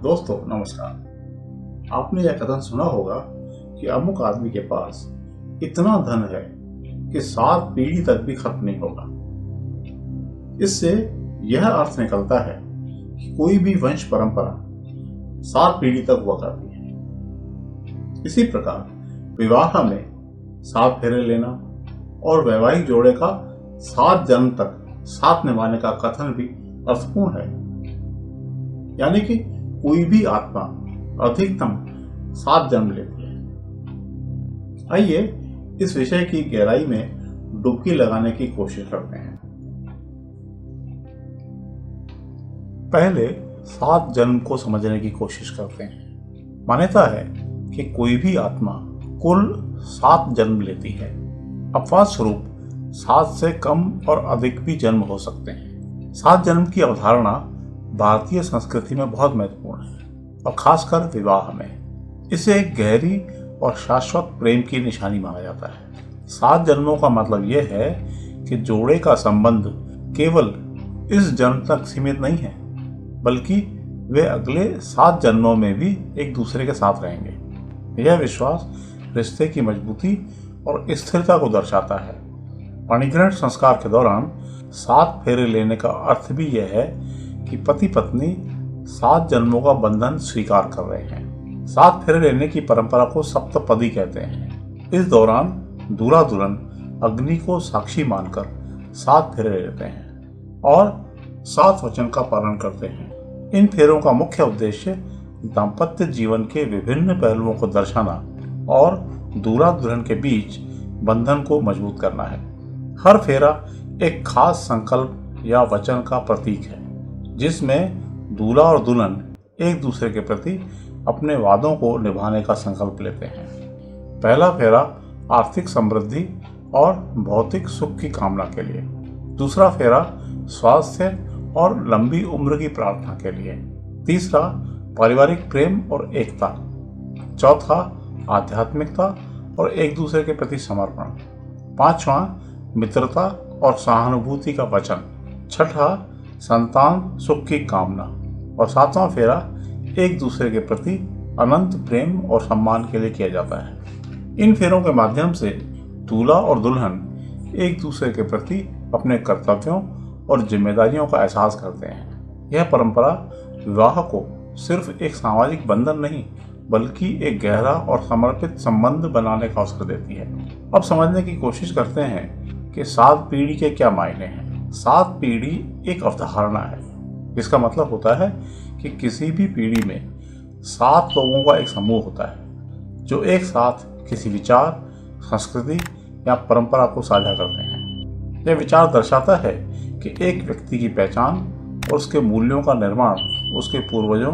दोस्तों नमस्कार। आपने यह कथन सुना होगा कि अमुक आदमी के पास इतना धन है कि 7 पीढ़ी तक भी खत्म नहीं होगा। इससे यह अर्थ निकलता है कि कोई भी वंश परंपरा 7 पीढ़ी तक हुआ करती है। इसी प्रकार विवाह में 7 फेरे लेना और वैवाहिक जोड़े का 7 जन्म तक साथ निभाने का कथन भी अर्थपूर्ण है। यानी कि कोई भी आत्मा अधिकतम 7 जन्म लेती है। आइए इस विषय की गहराई में डुबकी लगाने की कोशिश करते हैं। पहले 7 जन्म को समझने की कोशिश करते हैं। मान्यता है कि कोई भी आत्मा कुल 7 जन्म लेती है। अपवाद स्वरूप 7 से कम और अधिक भी जन्म हो सकते हैं। 7 जन्म की अवधारणा भारतीय संस्कृति में बहुत महत्वपूर्ण है और खासकर विवाह में इसे एक गहरी और शाश्वत प्रेम की निशानी माना जाता है। 7 जन्मों का मतलब यह है कि जोड़े का संबंध केवल इस जन्म तक सीमित नहीं है, बल्कि वे अगले 7 जन्मों में भी एक दूसरे के साथ रहेंगे। यह विश्वास रिश्ते की मजबूती और स्थिरता को दर्शाता है। पाणिग्रहण संस्कार के दौरान 7 फेरे लेने का अर्थ भी यह है कि पति पत्नी 7 जन्मों का बंधन स्वीकार कर रहे हैं। 7 फेरे लेने की परंपरा को सप्तपदी कहते हैं। इस दौरान दूल्हा दुल्हन अग्नि को साक्षी मानकर 7 फेरे लेते हैं और 7 वचन का पालन करते हैं। इन फेरों का मुख्य उद्देश्य दाम्पत्य जीवन के विभिन्न पहलुओं को दर्शाना और दूल्हा दुल्हन के बीच बंधन को मजबूत करना है। हर फेरा एक खास संकल्प या वचन का प्रतीक है, जिसमें दूल्हा और दुल्हन एक दूसरे के प्रति अपने वादों को निभाने का संकल्प लेते हैं। पहला फेरा आर्थिक समृद्धि और भौतिक सुख की कामना के लिए। दूसरा फेरा स्वास्थ्य और लंबी उम्र की प्रार्थना के लिए। तीसरा पारिवारिक प्रेम और एकता। चौथा आध्यात्मिकता और एक दूसरे के प्रति समर्पण। पांचवा मित्रता और सहानुभूति का वचन। छठा संतान सुख की कामना और 7वां फेरा एक दूसरे के प्रति अनंत प्रेम और सम्मान के लिए किया जाता है। इन फेरों के माध्यम से दूल्हा और दुल्हन एक दूसरे के प्रति अपने कर्तव्यों और जिम्मेदारियों का एहसास करते हैं। यह परंपरा विवाह को सिर्फ एक सामाजिक बंधन नहीं, बल्कि एक गहरा और समर्पित संबंध बनाने का अवसर देती है। अब समझने की कोशिश करते हैं कि 7 पीढ़ी के क्या मायने हैं। 7 पीढ़ी एक अवधारणा है। इसका मतलब होता है कि किसी भी पीढ़ी में 7 लोगों का एक समूह होता है जो एक साथ किसी विचार, संस्कृति या परंपरा को साझा करते हैं। यह विचार दर्शाता है कि एक व्यक्ति की पहचान और उसके मूल्यों का निर्माण उसके पूर्वजों,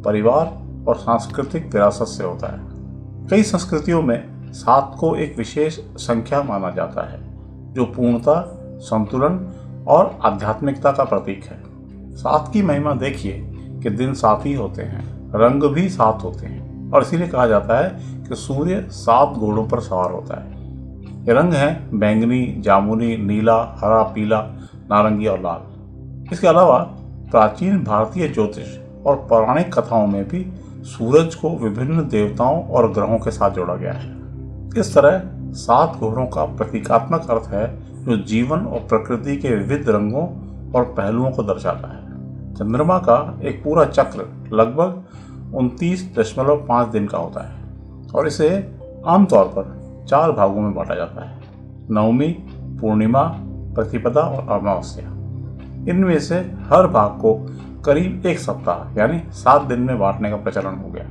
परिवार और सांस्कृतिक विरासत से होता है। कई संस्कृतियों में 7 को एक विशेष संख्या माना जाता है जो पूर्णता, संतुलन और आध्यात्मिकता का प्रतीक है। 7 की महिमा देखिए कि दिन 7 ही होते हैं, रंग भी 7 होते हैं और इसीलिए कहा जाता है कि सूर्य 7 घोड़ों पर सवार होता है। ये रंग हैं बैंगनी, जामुनी, नीला, हरा, पीला, नारंगी और लाल। इसके अलावा प्राचीन भारतीय ज्योतिष और पौराणिक कथाओं में भी सूरज को विभिन्न देवताओं और ग्रहों के साथ जोड़ा गया है। इस तरह 7 घोड़ों का प्रतीकात्मक अर्थ है जो जीवन और प्रकृति के विविध रंगों और पहलुओं को दर्शाता है। चंद्रमा का एक पूरा चक्र लगभग 29.5 दिन का होता है और इसे आमतौर पर 4 भागों में बांटा जाता है: नवमी, पूर्णिमा, प्रतिपदा और अमावस्या। इनमें से हर भाग को करीब 1 सप्ताह यानी 7 दिन में बांटने का प्रचलन हो गया।